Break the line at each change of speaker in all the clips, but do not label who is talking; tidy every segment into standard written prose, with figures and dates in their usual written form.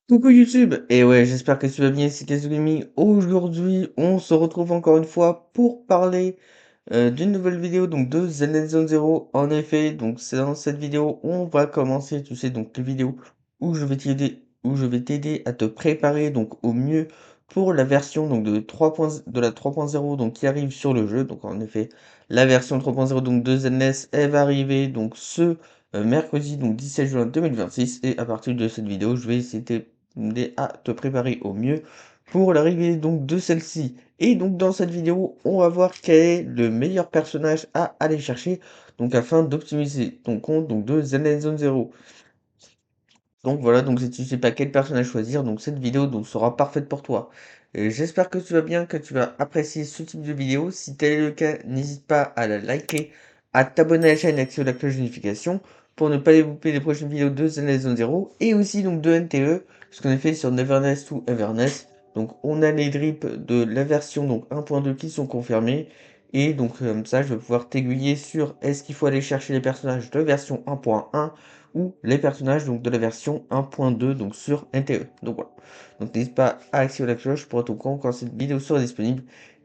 Coucou YouTube, et ouais, j'espère que tu vas bien, c'est Kazugami. Aujourd'hui, on se retrouve encore une fois pour parler d'une nouvelle vidéo donc de Zenless Zone Zero. En effet, donc c'est dans cette vidéo, on va commencer, tu sais, donc les vidéos où je vais t'aider à te préparer donc au mieux pour la version donc de la 3.0 donc qui arrive sur le jeu. Donc en effet, la version 3.0 donc de Zenless, elle va arriver donc ce mercredi donc 17 juin 2026, et à partir de cette vidéo, je vais essayer de t'aider à te préparer au mieux pour l'arrivée donc de celle-ci. Et donc dans cette vidéo, on va voir quel est le meilleur personnage à aller chercher, donc afin d'optimiser ton compte donc de Zenless Zone Zero. Donc voilà, donc si tu sais pas quel personnage choisir, donc cette vidéo donc sera parfaite pour toi. Et j'espère que tu vas bien, que tu vas apprécier ce type de vidéo. Si tel est le cas, n'hésite pas à la liker, à t'abonner à la chaîne et activer la cloche de notification pour ne pas louper les prochaines vidéos de Zenless Zone Zero et aussi donc de NTE, ce qu'on a fait sur Nevernest ou Evernest. Donc on a les drips de la version donc 1.2 qui sont confirmés. Et donc comme ça, je vais pouvoir t'aiguiller sur est-ce qu'il faut aller chercher les personnages de version 1.1 ou les personnages donc de la version 1.2 donc sur NTE. Donc voilà. Donc n'hésite pas à activer la cloche pour être au courant quand cette vidéo sera disponible.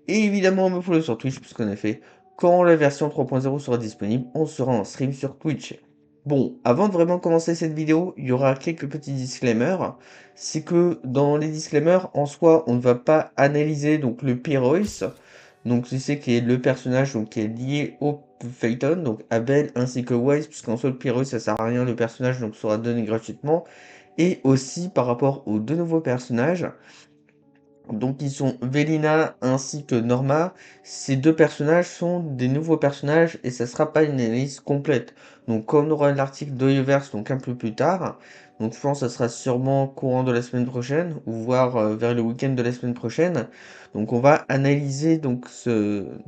Et évidemment, me follow sur Twitch, puisqu'en effet, quand la version 3.0 sera disponible, on sera en stream sur Twitch. Bon, avant de vraiment commencer cette vidéo, il y aura quelques petits disclaimers. C'est que dans les disclaimers, en soi, on ne va pas analyser donc le Pyrois. Donc tu sais qui est le personnage donc, qui est lié au Phaeton, donc Abel ainsi que Wise, puisqu'en soi le Pyrois ça sert à rien, le personnage donc sera donné gratuitement. Et aussi par rapport aux deux nouveaux personnages, donc ils sont Velina ainsi que Norma. Ces deux personnages sont des nouveaux personnages et ça sera pas une analyse complète. Donc comme on aura l'article d'Oyoverse donc un peu plus tard, donc je pense que ça sera sûrement courant de la semaine prochaine ou voire vers le week-end de la semaine prochaine. Donc on va analyser donc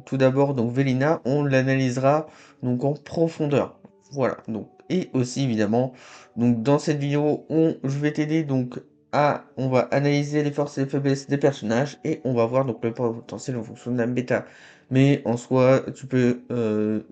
tout d'abord donc Velina, on l'analysera donc en profondeur. Voilà. Donc et aussi évidemment donc dans cette vidéo je vais t'aider donc on va analyser les forces et les faiblesses des personnages et on va voir donc le potentiel en fonction de la méta. Mais en soi, tu peux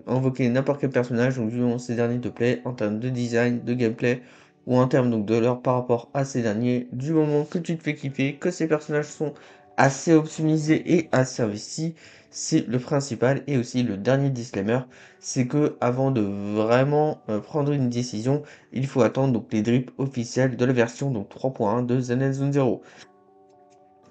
invoquer n'importe quel personnage, donc selon ces derniers te plaît, en termes de design, de gameplay, ou en termes donc de leur par rapport à ces derniers, du moment que tu te fais kiffer, que ces personnages sont assez optimisés et assez investis, c'est le principal. Et aussi le dernier disclaimer, c'est que avant de vraiment prendre une décision, il faut attendre donc les drips officiels de la version donc 3.1 de Zenless Zone Zero.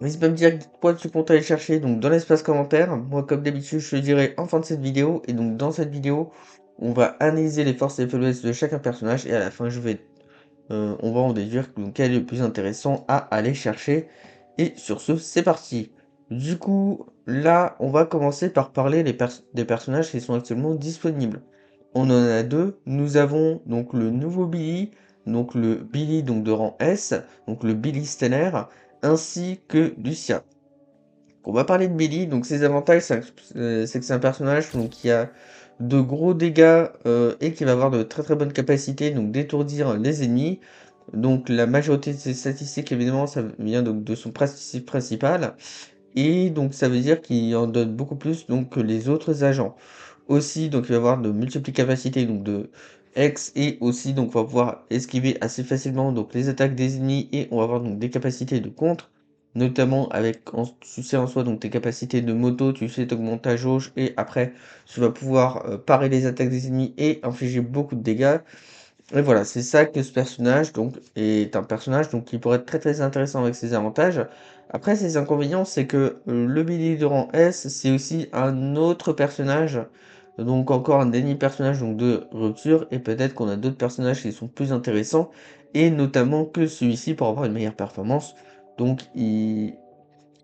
N'hésite pas à me dire quoi tu comptes aller chercher donc dans l'espace commentaire. Moi comme d'habitude je te dirai en fin de cette vidéo. Et donc dans cette vidéo on va analyser les forces et les faiblesses de chacun personnage. Et à la fin on va en déduire donc, quel est le plus intéressant à aller chercher. Et sur ce c'est parti. Du coup là on va commencer par parler des personnages qui sont actuellement disponibles. On en a deux. Nous avons donc le nouveau Billy, donc le Billy donc de rang S, donc le Billy stellaire, ainsi que Lucia. On va parler de Billy, donc ses avantages, c'est que c'est un personnage donc, qui a de gros dégâts et qui va avoir de très très bonnes capacités donc d'étourdir les ennemis. Donc la majorité de ses statistiques évidemment ça vient donc de son passif principal, et donc ça veut dire qu'il en donne beaucoup plus donc que les autres agents. Aussi, donc il va avoir de multiples capacités donc de X, et aussi donc on va pouvoir esquiver assez facilement donc les attaques des ennemis, et on va avoir donc des capacités de contre, notamment avec tu sais en soi donc tes capacités de moto, tu sais t'augmentes ta jauge et après tu vas pouvoir parer les attaques des ennemis et infliger beaucoup de dégâts. Et voilà, c'est ça que ce personnage donc est un personnage donc qui pourrait être très très intéressant avec ses avantages. Après ses inconvénients, c'est que le Billy de rang S, c'est aussi un autre personnage, donc encore un dernier personnage donc de rupture, et peut-être qu'on a d'autres personnages qui sont plus intéressants, et notamment que celui-ci pour avoir une meilleure performance. Donc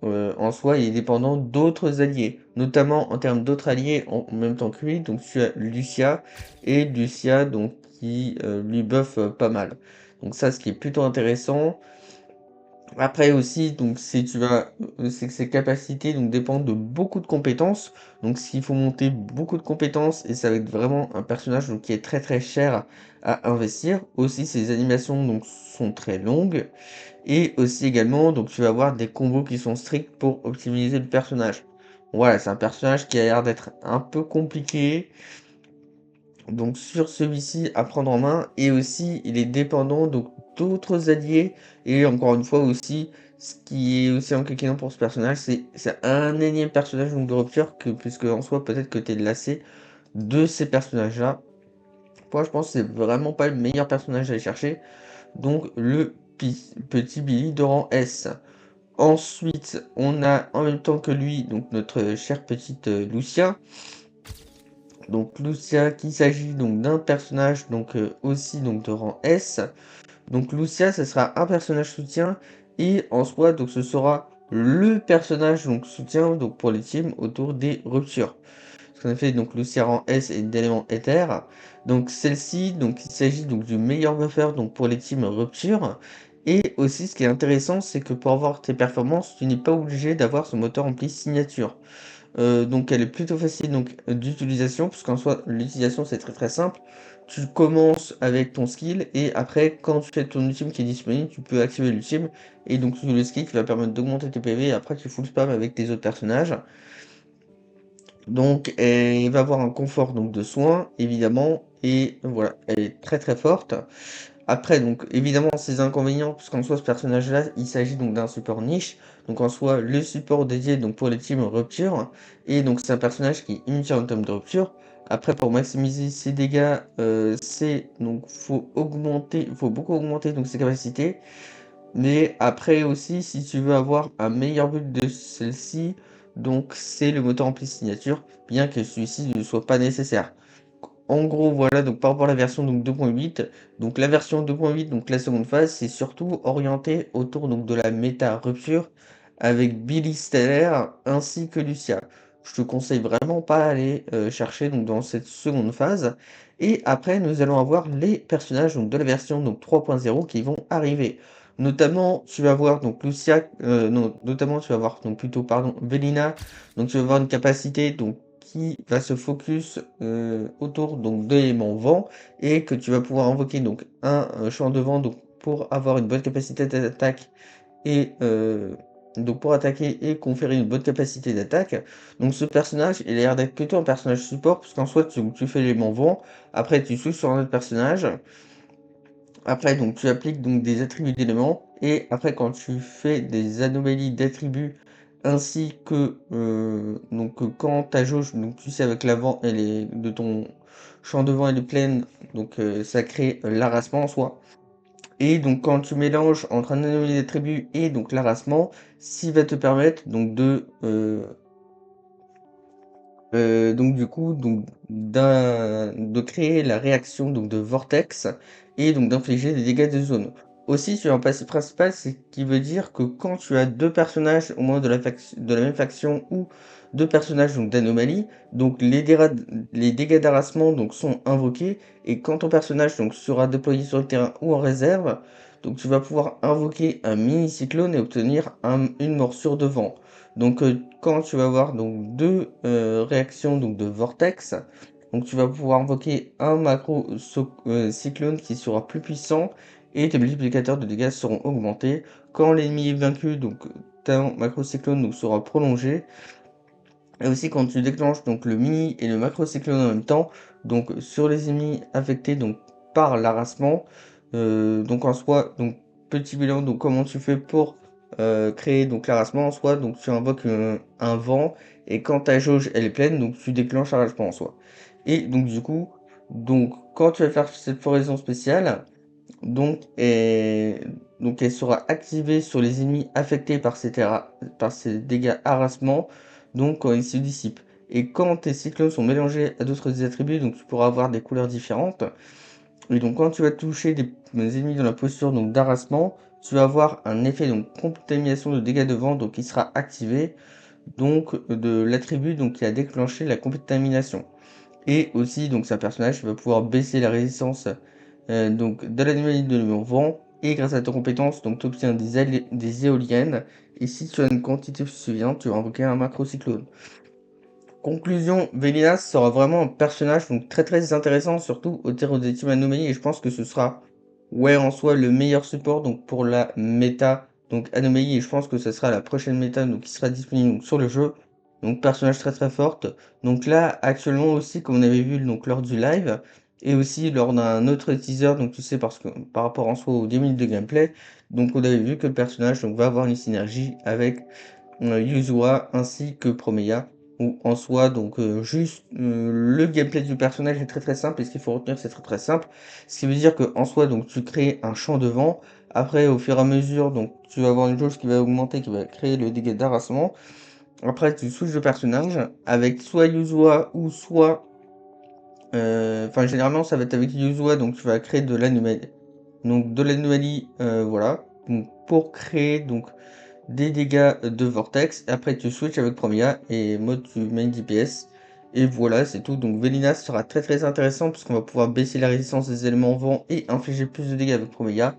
en soi, il est dépendant d'autres alliés, notamment en termes d'autres alliés en même temps que lui. Donc tu as Lucia, et Lucia donc qui lui buff pas mal. Donc ça, ce qui est plutôt intéressant. Après aussi, donc c'est que ses capacités donc dépendent de beaucoup de compétences. Donc s'il faut monter beaucoup de compétences, et ça va être vraiment un personnage donc qui est très très cher à investir. Aussi ses animations donc sont très longues, et aussi également donc tu vas avoir des combos qui sont stricts pour optimiser le personnage. Voilà, c'est un personnage qui a l'air d'être un peu compliqué. donc sur celui-ci à prendre en main et aussi il est dépendant donc d'autres alliés et encore une fois aussi, ce qui est aussi inquiétant pour ce personnage, c'est un énième personnage donc de rupture que puisque en soi peut-être que tu es lassé de ces personnages-là. Moi je pense que c'est vraiment pas le meilleur personnage à aller chercher, donc le petit Billy de rang S. Ensuite, on a en même temps que lui, donc notre chère petite Lucia. Donc Lucia, qu'il s'agit donc d'un personnage donc aussi donc de rang S. Donc Lucia, ce sera un personnage soutien et en soi donc ce sera le personnage donc soutien donc pour les teams autour des ruptures. Parce qu'en effet donc Lucia rang S est d'éléments éther. Donc celle-ci donc il s'agit donc du meilleur buffer donc pour les teams rupture. Et aussi ce qui est intéressant c'est que pour avoir tes performances tu n'es pas obligé d'avoir ce moteur rempli signature. Donc elle est plutôt facile donc d'utilisation, parce qu'en soi l'utilisation c'est très très simple. Tu commences avec ton skill et après quand tu fais ton ultime qui est disponible, tu peux activer l'ultime et donc le skill qui va permettre d'augmenter tes PV et après tu full spam avec tes autres personnages. Donc elle va avoir un confort donc de soins évidemment et voilà, elle est très très forte. Après, donc, évidemment, ses inconvénients, puisqu'en soi, ce personnage-là, il s'agit donc d'un support niche. Donc, en soi, le support dédié donc pour les teams rupture. Et donc, c'est un personnage qui est inutile en termes de rupture. Après, pour maximiser ses dégâts, faut beaucoup augmenter donc ses capacités. Mais après aussi, si tu veux avoir un meilleur build de celle-ci, donc c'est le moteur ampli signature, bien que celui-ci ne soit pas nécessaire. En gros, voilà, donc par rapport à la version donc 2.8, donc la version 2.8, donc la seconde phase, c'est surtout orienté autour donc de la méta rupture avec Billy Stellaire ainsi que Lucia. Je te conseille vraiment pas aller chercher donc dans cette seconde phase. Et après, nous allons avoir les personnages donc de la version donc 3.0 qui vont arriver. Notamment, tu vas voir donc Lucia, non, notamment tu vas voir donc plutôt pardon Velina. Donc tu vas avoir une capacité donc qui va se focus autour donc de l'élément vent et que tu vas pouvoir invoquer donc un champ de vent donc pour avoir une bonne capacité d'attaque et donc pour attaquer et conférer une bonne capacité d'attaque. Donc ce personnage, il a l'air d'être plutôt un personnage support, parce qu'en soit tu fais l'élément vent, après tu switches sur un autre personnage, après donc tu appliques donc des attributs d'éléments, et après quand tu fais des anomalies d'attributs, ainsi que quand ta jauge, donc tu sais avec la vent, elle est de ton champ de vent elle est pleine, donc ça crée l'arasement en soi. Et donc quand tu mélanges entre un anomalie d'attribut et donc l'arasement, s'il va te permettre donc donc du coup de créer la réaction donc de vortex et donc d'infliger des dégâts de zone. Aussi tu as un passif principal, c'est qui veut dire que quand tu as deux personnages au moins de la même faction ou deux personnages donc d'anomalie, donc les dégâts d'arasement donc sont invoqués et quand ton personnage donc sera déployé sur le terrain ou en réserve, donc tu vas pouvoir invoquer un mini cyclone et obtenir une morsure de vent. Donc quand tu vas avoir donc deux réactions donc de vortex, donc tu vas pouvoir invoquer un cyclone qui sera plus puissant et tes multiplicateurs de dégâts seront augmentés. Quand l'ennemi est vaincu, donc ta macro cyclone donc, sera prolongé. Et aussi quand tu déclenches donc le mini et le macro cyclone en même temps, donc sur les ennemis affectés donc par l'arasement, donc en soi, donc petit bilan, donc comment tu fais pour créer donc l'arasement en soi, donc tu invoques un vent et quand ta jauge elle est pleine, donc tu déclenches l'arasement en soi. Et donc du coup, donc quand tu vas faire cette floraison spéciale, donc elle sera activée sur les ennemis affectés par ces dégâts harassement, donc quand ils se dissipent. Et quand tes cyclones sont mélangés à d'autres attributs, donc tu pourras avoir des couleurs différentes. Et donc quand tu vas toucher des ennemis dans la posture donc d'harassement, tu vas avoir un effet donc contamination de dégâts de vent donc qui sera activé donc de l'attribut donc qui a déclenché la contamination. Et aussi, donc, c'est un personnage qui va pouvoir baisser la résistance donc, de l'anomalie de vent. Et grâce à ta compétence, donc, tu obtiens des éoliennes. Et si tu as une quantité suffisante, tu vas invoquer un macrocyclone. Conclusion, Vélinas sera vraiment un personnage donc, très très intéressant, surtout au terreau des teams anomalies. Et je pense que ce sera, ouais, en soi, le meilleur support donc, pour la méta donc, anomalie. Et je pense que ce sera la prochaine méta donc, qui sera disponible donc, sur le jeu. Donc personnage très, très forte. Donc là, actuellement aussi, comme on avait vu donc lors du live et aussi lors d'un autre teaser, donc tu sais parce que par rapport en soi aux 10 minutes de gameplay, donc on avait vu que le personnage donc va avoir une synergie avec Yuzua ainsi que Promeya, ou en soi donc juste le gameplay du personnage est très très simple et ce qu'il faut retenir c'est très très simple. Ce qui veut dire que en soi donc tu crées un champ de vent, après au fur et à mesure donc tu vas avoir une jauge qui va augmenter, qui va créer le dégât d'arasement. Après tu switches de personnage avec soit Yuzua ou soit enfin généralement ça va être avec Yuzua donc tu vas créer de l'anomalie. Donc de l'anomalie voilà, donc pour créer donc des dégâts de vortex, après tu switches avec Promia et mode tu mets une DPS et voilà c'est tout. Donc Velina sera très très intéressant puisqu'on va pouvoir baisser la résistance des éléments vent et infliger plus de dégâts avec Promia.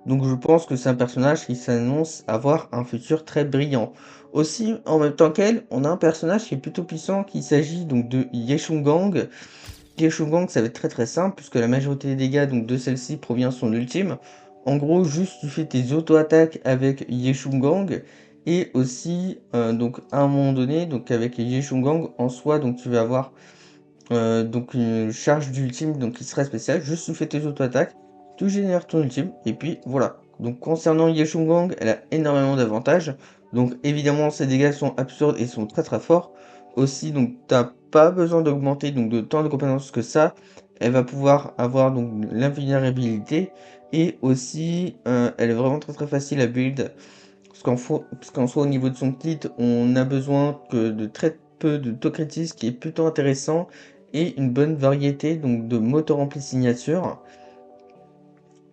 Donc je pense que c'est un personnage qui s'annonce avoir un futur très brillant. Aussi, en même temps qu'elle, on a un personnage qui est plutôt puissant, qu'il s'agit donc de Yeshungang. Yeshungang, ça va être très très simple, puisque la majorité des dégâts donc, de celle-ci provient de son ultime. En gros, juste tu fais tes auto-attaques avec Yeshungang, et aussi, donc à un moment donné, donc avec Yeshungang en soi, donc tu vas avoir donc une charge d'ultime donc qui serait spéciale, juste tu fais tes auto-attaques, tu génères ton ultime, et puis voilà. Donc concernant Yeshungang, elle a énormément d'avantages, donc évidemment ses dégâts sont absurdes et sont très très forts. Aussi, donc t'as pas besoin d'augmenter donc de tant de compétences que ça, elle va pouvoir avoir donc l'invulnérabilité, et aussi elle est vraiment très très facile à build, parce qu'en soi au niveau de son kit, on a besoin que de très peu de taux critiques, ce qui est plutôt intéressant, et une bonne variété donc de mots remplis signature,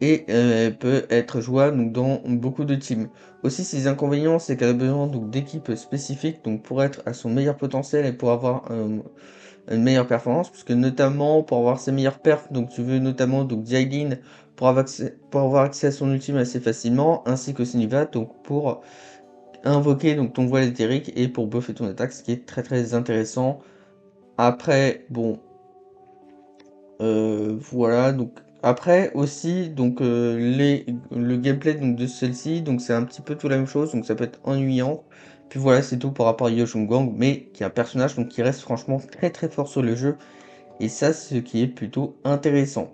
et elle peut être jouable donc dans beaucoup de teams. Aussi ses inconvénients, c'est qu'elle a besoin donc d'équipes spécifiques donc pour être à son meilleur potentiel et pour avoir une meilleure performance, puisque notamment pour avoir ses meilleures perfs, donc tu veux notamment donc Jailin pour avoir accès à son ultime assez facilement, ainsi que Siniva donc pour invoquer donc ton voile éthérique et pour buffer ton attaque, ce qui est très très intéressant. Après, bon, voilà, donc après aussi, donc le gameplay donc, de celle-ci, donc c'est un petit peu tout la même chose, donc ça peut être ennuyant. Puis voilà, c'est tout par rapport à Yoshungang, mais qui est un personnage donc qui reste franchement très très fort sur le jeu, et ça, ce qui est plutôt intéressant.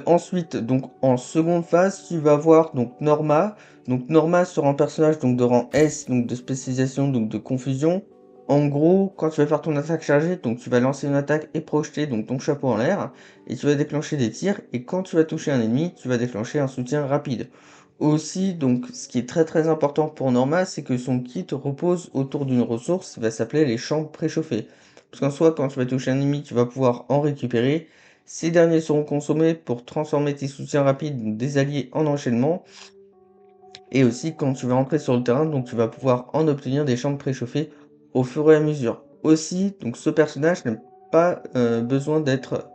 Ensuite, donc en seconde phase, tu vas voir donc Norma. Donc Norma sera un personnage donc de rang S, donc de spécialisation, donc de confusion. En gros, quand tu vas faire ton attaque chargée, donc tu vas lancer une attaque et projeter donc ton chapeau en l'air, et tu vas déclencher des tirs, et quand tu vas toucher un ennemi, tu vas déclencher un soutien rapide. Aussi, donc ce qui est très très important pour Norma, c'est que son kit repose autour d'une ressource qui va s'appeler les champs préchauffés. Parce qu'en soi, quand tu vas toucher un ennemi, tu vas pouvoir en récupérer. Ces derniers seront consommés pour transformer tes soutiens rapides des alliés en enchaînement. Et aussi quand tu vas entrer sur le terrain, donc tu vas pouvoir en obtenir des champs préchauffés au fur et à mesure. Aussi, donc ce personnage n'a pas besoin d'être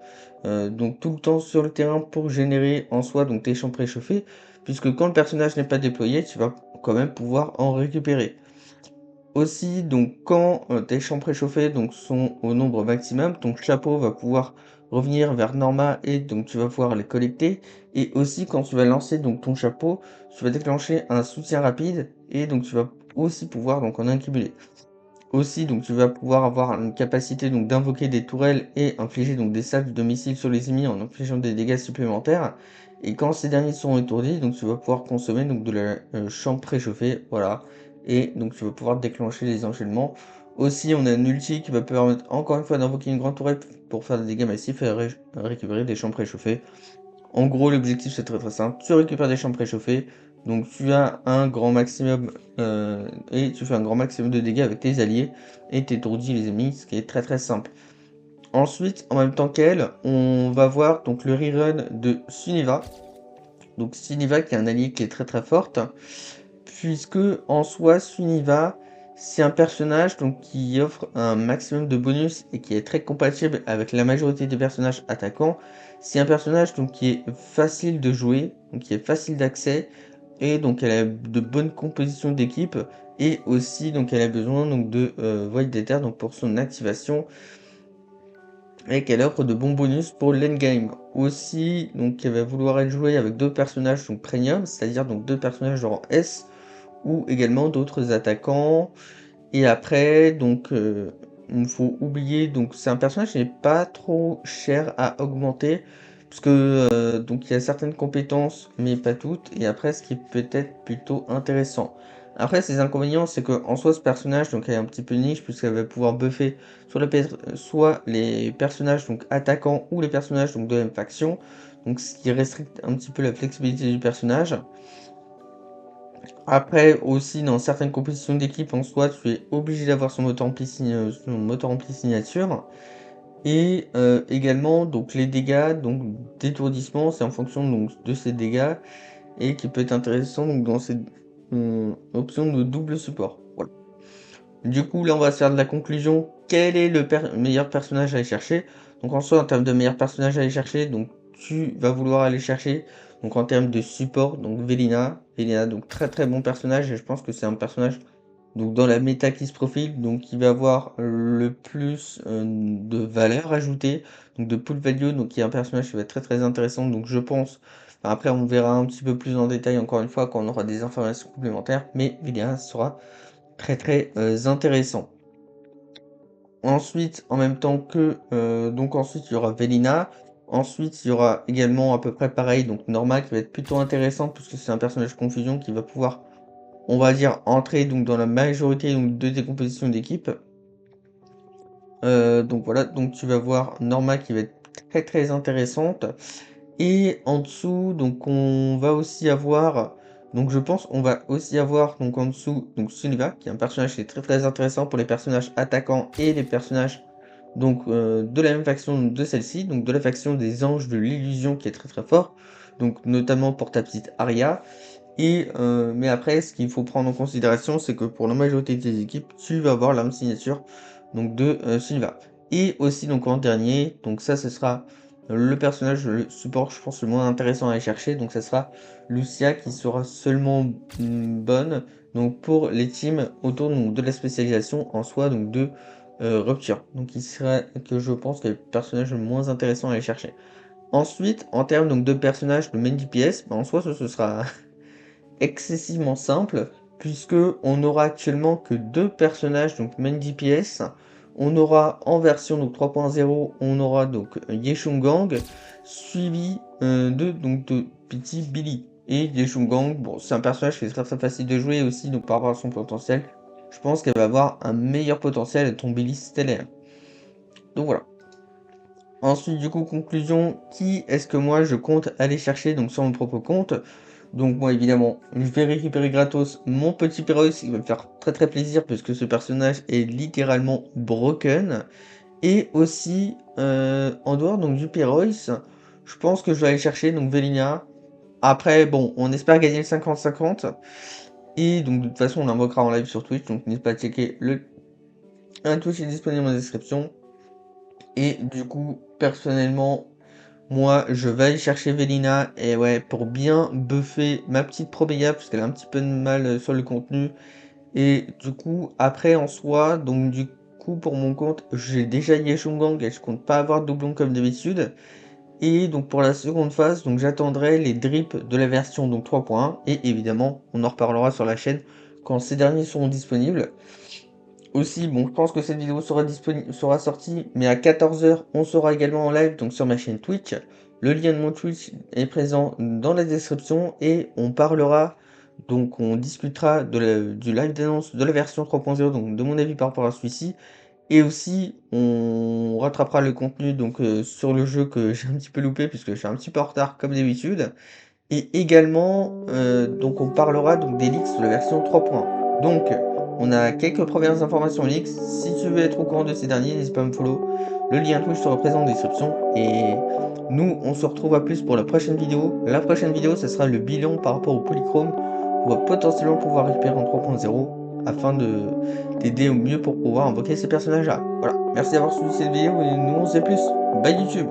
donc tout le temps sur le terrain pour générer en soi donc tes champs préchauffés, puisque quand le personnage n'est pas déployé, tu vas quand même pouvoir en récupérer. Aussi, donc quand tes champs préchauffés donc, sont au nombre maximum, ton chapeau va pouvoir revenir vers Norma et donc tu vas pouvoir les collecter. Et aussi quand tu vas lancer donc ton chapeau, tu vas déclencher un soutien rapide et donc tu vas aussi pouvoir donc en accumuler. Aussi, donc tu vas pouvoir avoir une capacité donc d'invoquer des tourelles et infliger donc des salves de missiles sur les ennemis en infligeant des dégâts supplémentaires. Et quand ces derniers seront étourdis, donc tu vas pouvoir consommer donc de la chambre préchauffée, voilà. Et donc tu vas pouvoir déclencher les enchaînements. Aussi, on a une ulti qui va permettre encore une fois d'invoquer une grande tourelle pour faire des dégâts massifs et récupérer des champs préchauffés. En gros, l'objectif c'est très très simple. Tu récupères des champs préchauffés, donc tu as un grand maximum et tu fais un grand maximum de dégâts avec tes alliés et t'étourdis les ennemis, ce qui est très très simple. Ensuite, en même temps qu'elle, on va voir donc le rerun de Suniva. Donc Suniva qui est un allié qui est très très forte, puisque en soi Suniva c'est un personnage donc qui offre un maximum de bonus et qui est très compatible avec la majorité des personnages attaquants. C'est un personnage donc qui est facile de jouer, donc qui est facile d'accès, et donc elle a de bonnes compositions d'équipe, et aussi donc elle a besoin donc de Void d'Ether donc pour son activation, et qu'elle offre de bons bonus pour l'endgame. Aussi, donc elle va vouloir être jouée avec d'autres personnages donc premium, c'est-à-dire donc deux personnages de rang S, ou également d'autres attaquants. Et après donc il faut oublier donc c'est un personnage qui n'est pas trop cher à augmenter parce que, donc il y a certaines compétences, mais pas toutes et après ce qui peut être plutôt intéressant. Après ses inconvénients, c'est qu'en soi ce personnage donc elle est un petit peu niche puisqu'elle va pouvoir buffer soit les personnages donc attaquants ou les personnages donc de la même faction, donc ce qui restricte un petit peu la flexibilité du personnage. Après aussi dans certaines compétitions d'équipe en soi, tu es obligé d'avoir son moteur ampli signature et également donc les dégâts donc d'étourdissement, c'est en fonction donc de ces dégâts et qui peut être intéressant donc dans cette, option de double support. Voilà. Du coup, là, on va se faire de la conclusion. Quel est le meilleur personnage à aller chercher? Donc en soi, en termes de meilleur personnage à aller chercher, donc tu vas vouloir aller chercher, donc en termes de support, donc Velina. Velina, donc très très bon personnage, et je pense que c'est un personnage donc dans la méta qui se profile, donc qui va avoir le plus de valeur ajoutée, donc de pull value, donc qui est un personnage qui va être très très intéressant, donc je pense, enfin, après on verra un petit peu plus en détail encore une fois quand on aura des informations complémentaires, mais Velina sera très très intéressant. Ensuite, en même temps que, donc ensuite il y aura Velina, ensuite il y aura également à peu près pareil, donc Norma qui va être plutôt intéressant puisque c'est un personnage confusion qui va pouvoir, on va dire, entrer donc dans la majorité donc, de tes compositions d'équipe. Donc voilà, donc tu vas voir Norma qui va être très très intéressante. Et en dessous, donc on va aussi avoir, donc je pense on va aussi avoir donc en dessous donc Sunniva qui est un personnage qui est très très intéressant pour les personnages attaquants et les personnages donc de la même faction de celle-ci, donc de la faction des anges de l'illusion qui est très très fort, donc notamment pour ta petite Arya. Et mais après ce qu'il faut prendre en considération c'est que pour la majorité des équipes tu vas avoir l'arme signature donc de Sunniva. Et aussi donc en dernier, donc ça ce sera le personnage, le support je pense le moins intéressant à aller chercher, donc ça sera Lucia qui sera seulement bonne donc pour les teams autour donc, de la spécialisation en soi donc de rupture. Donc il serait que je pense que le personnage le moins intéressant à aller chercher. Ensuite, en termes donc de personnages de main DPS, bah, en soi ce sera excessivement simple, puisque on n'aura actuellement que deux personnages, donc main DPS. On aura en version donc 3.0, on aura donc Yeshungang, suivi de petit Billy. Et Yeshungang, bon, c'est un personnage qui est très très facile de jouer aussi, donc par rapport à son potentiel, je pense qu'elle va avoir un meilleur potentiel à ton Billy stellaire. Donc voilà. Ensuite, du coup, conclusion, qui est-ce que moi je compte aller chercher donc sur mon propre compte? Donc moi évidemment, je vais récupérer gratos mon petit Pyrrhus, qui va me faire très très plaisir puisque ce personnage est littéralement broken. Et aussi, en dehors donc du Pyrrhus, je pense que je vais aller chercher donc Velina. Après, bon, on espère gagner le 50-50. Et donc de toute façon, on l'invoquera en live sur Twitch, donc n'hésite pas à checker un Twitch est disponible en description. Et du coup, personnellement, moi, je vais aller chercher Velina, et ouais, pour bien buffer ma petite Probéa, parce qu'elle a un petit peu de mal sur le contenu. Et du coup, après, en soi, donc du coup, pour mon compte, j'ai déjà Yeshungang, et je compte pas avoir de doublon comme d'habitude. Et donc pour la seconde phase, donc j'attendrai les drips de la version donc 3.1, et évidemment, on en reparlera sur la chaîne quand ces derniers seront disponibles. Aussi, bon, je pense que cette vidéo sera sortie, mais à 14h, on sera également en live, donc sur ma chaîne Twitch. Le lien de mon Twitch est présent dans la description, et on parlera, donc on discutera du live d'annonce de la version 3.0, donc de mon avis par rapport à celui-ci, et aussi on rattrapera le contenu donc sur le jeu que j'ai un petit peu loupé, puisque je suis un petit peu en retard comme d'habitude. Et également, donc on parlera donc des leaks de la version 3.1. Donc, on a quelques premières informations leaks. Si tu veux être au courant de ces derniers, n'hésite pas à me follow. Le lien Twitch sera présent en description. Et nous, on se retrouve à plus pour la prochaine vidéo. La prochaine vidéo, ce sera le bilan par rapport au polychrome. On va potentiellement pouvoir récupérer en 3.0 afin de t'aider au mieux pour pouvoir invoquer ces personnages-là. Voilà, merci d'avoir suivi cette vidéo et nous on se dit plus. Bye YouTube!